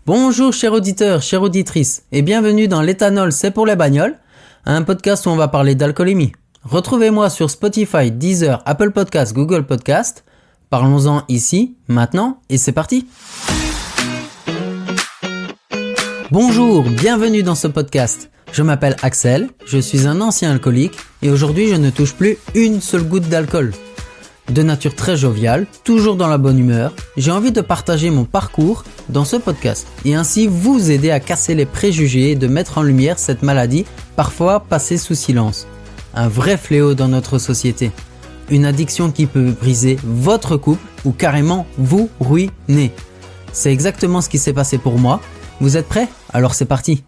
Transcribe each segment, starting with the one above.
Bonjour chers auditeurs, chères auditrices, et bienvenue dans l'Éthanol c'est pour les bagnoles, un podcast où on va parler d'alcoolémie. Retrouvez-moi sur Spotify, Deezer, Apple Podcasts, Google Podcasts. Parlons-en ici, maintenant, et c'est parti. Bonjour, bienvenue dans ce podcast. Je m'appelle Axel, je suis un ancien alcoolique, et aujourd'hui je ne touche plus une seule goutte d'alcool. De nature très joviale, toujours dans la bonne humeur, j'ai envie de partager mon parcours dans ce podcast et ainsi vous aider à casser les préjugés et de mettre en lumière cette maladie parfois passée sous silence. Un vrai fléau dans notre société. Une addiction qui peut briser votre couple ou carrément vous ruiner. C'est exactement ce qui s'est passé pour moi. Vous êtes prêts ? Alors c'est parti.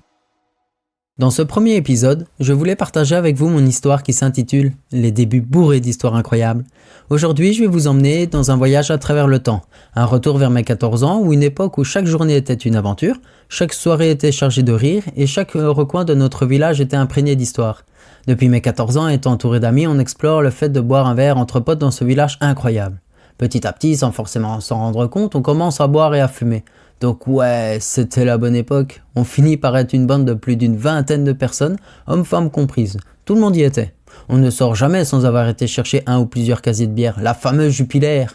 Dans ce premier épisode, je voulais partager avec vous mon histoire qui s'intitule « Les débuts bourrés d'histoires incroyables ». Aujourd'hui, je vais vous emmener dans un voyage à travers le temps, un retour vers mes 14 ans ou une époque où chaque journée était une aventure, chaque soirée était chargée de rire et chaque recoin de notre village était imprégné d'histoire. Depuis mes 14 ans, étant entouré d'amis, on explore le fait de boire un verre entre potes dans ce village incroyable. Petit à petit, sans forcément s'en rendre compte, on commence à boire et à fumer. Donc ouais, c'était la bonne époque. On finit par être une bande de plus d'une vingtaine de personnes, hommes-femmes comprises. Tout le monde y était. On ne sort jamais sans avoir été chercher un ou plusieurs casiers de bière, la fameuse Jupiler.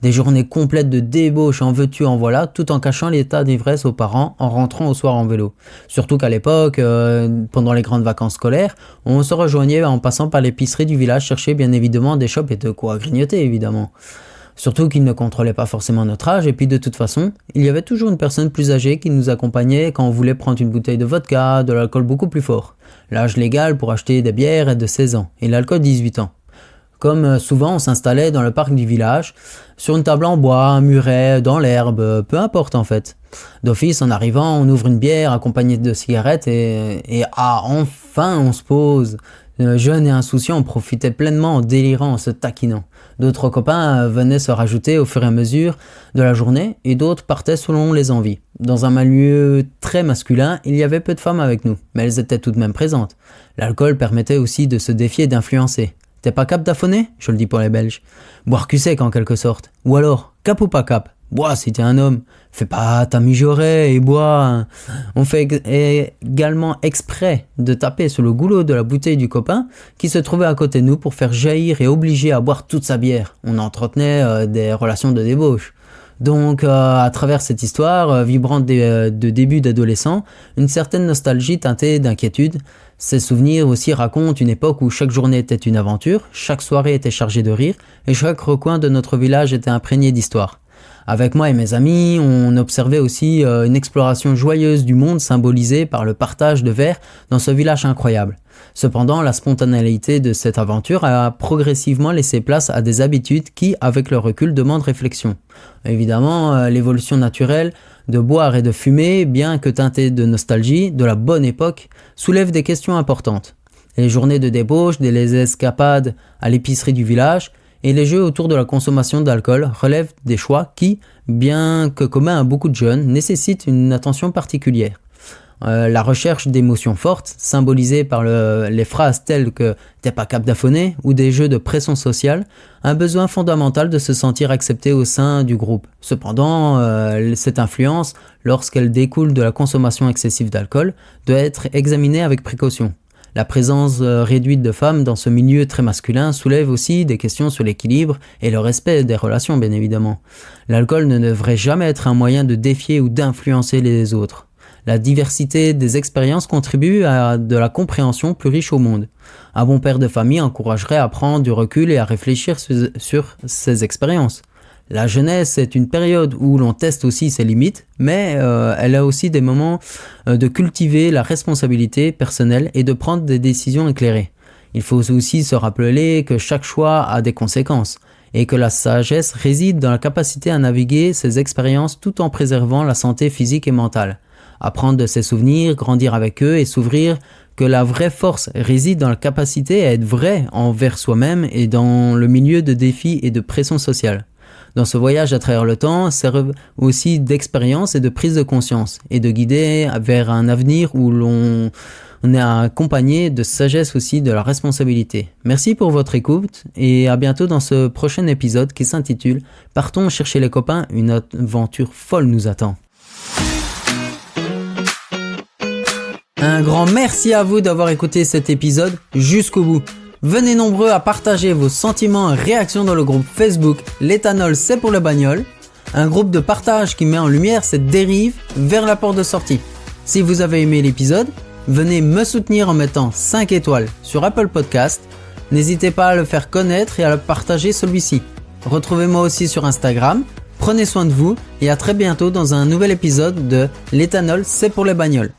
Des journées complètes de débauche en veux-tu en voilà, tout en cachant l'état d'ivresse aux parents en rentrant au soir en vélo. Surtout qu'à l'époque, pendant les grandes vacances scolaires, on se rejoignait en passant par l'épicerie du village chercher bien évidemment des chopes et de quoi grignoter évidemment. Surtout qu'ils ne contrôlaient pas forcément notre âge et puis de toute façon, il y avait toujours une personne plus âgée qui nous accompagnait quand on voulait prendre une bouteille de vodka, de l'alcool beaucoup plus fort. L'âge légal pour acheter des bières est de 16 ans et l'alcool 18 ans. Comme souvent on s'installait dans le parc du village, sur une table en bois, un muret, dans l'herbe, peu importe en fait. D'office en arrivant, on ouvre une bière accompagnée de cigarettes et enfin on se pose. Jeune et insouciant, on profitait pleinement en délirant, en se taquinant. D'autres copains venaient se rajouter au fur et à mesure de la journée et d'autres partaient selon les envies. Dans un milieu très masculin, il y avait peu de femmes avec nous, mais elles étaient tout de même présentes. L'alcool permettait aussi de se défier et d'influencer. T'es pas cap d'affonner ? Je le dis pour les Belges. Boire cul sec en quelque sorte. Ou alors, cap ou pas cap ? Bois si t'es un homme. Fais pas ta mijaurée et bois. On fait également exprès de taper sur le goulot de la bouteille du copain qui se trouvait à côté de nous pour faire jaillir et obliger à boire toute sa bière. On entretenait des relations de débauche. Donc, à travers cette histoire vibrante de début d'adolescent, une certaine nostalgie teintée d'inquiétude. Ces souvenirs aussi racontent une époque où chaque journée était une aventure, chaque soirée était chargée de rire et chaque recoin de notre village était imprégné d'histoire. Avec moi et mes amis, on observait aussi une exploration joyeuse du monde symbolisée par le partage de verres dans ce village incroyable. Cependant, la spontanéité de cette aventure a progressivement laissé place à des habitudes qui, avec le recul, demandent réflexion. Évidemment, l'évolution naturelle de boire et de fumer, bien que teintée de nostalgie, de la bonne époque, soulève des questions importantes. Les journées de débauche, les escapades à l'épicerie du village et les jeux autour de la consommation d'alcool relèvent des choix qui, bien que communs à beaucoup de jeunes, nécessitent une attention particulière. La recherche d'émotions fortes, symbolisée par les phrases telles que « t'es pas cap d'affonner » ou des jeux de pression sociale, un besoin fondamental de se sentir accepté au sein du groupe. Cependant, cette influence, lorsqu'elle découle de la consommation excessive d'alcool, doit être examinée avec précaution. La présence réduite de femmes dans ce milieu très masculin soulève aussi des questions sur l'équilibre et le respect des relations, bien évidemment. L'alcool ne devrait jamais être un moyen de défier ou d'influencer les autres. La diversité des expériences contribue à de la compréhension plus riche au monde. Un bon père de famille encouragerait à prendre du recul et à réfléchir sur ses expériences. La jeunesse est une période où l'on teste aussi ses limites, mais elle a aussi des moments de cultiver la responsabilité personnelle et de prendre des décisions éclairées. Il faut aussi se rappeler que chaque choix a des conséquences et que la sagesse réside dans la capacité à naviguer ces expériences tout en préservant la santé physique et mentale. Apprendre de ses souvenirs, grandir avec eux et s'ouvrir que la vraie force réside dans la capacité à être vrai envers soi-même et dans le milieu de défis et de pression sociale. Dans ce voyage à travers le temps, servent aussi d'expérience et de prise de conscience et de guider vers un avenir où l'on est accompagné de sagesse aussi de la responsabilité. Merci pour votre écoute et à bientôt dans ce prochain épisode qui s'intitule « Partons chercher les copains, une aventure folle nous attend ». Un grand merci à vous d'avoir écouté cet épisode jusqu'au bout. Venez nombreux à partager vos sentiments et réactions dans le groupe Facebook L'éthanol c'est pour le bagnole, un groupe de partage qui met en lumière cette dérive vers la porte de sortie. Si vous avez aimé l'épisode, venez me soutenir en mettant 5 étoiles sur Apple Podcast. N'hésitez pas à le faire connaître et à le partager celui-ci. Retrouvez-moi aussi sur Instagram. Prenez soin de vous et à très bientôt dans un nouvel épisode de L'éthanol c'est pour les bagnoles.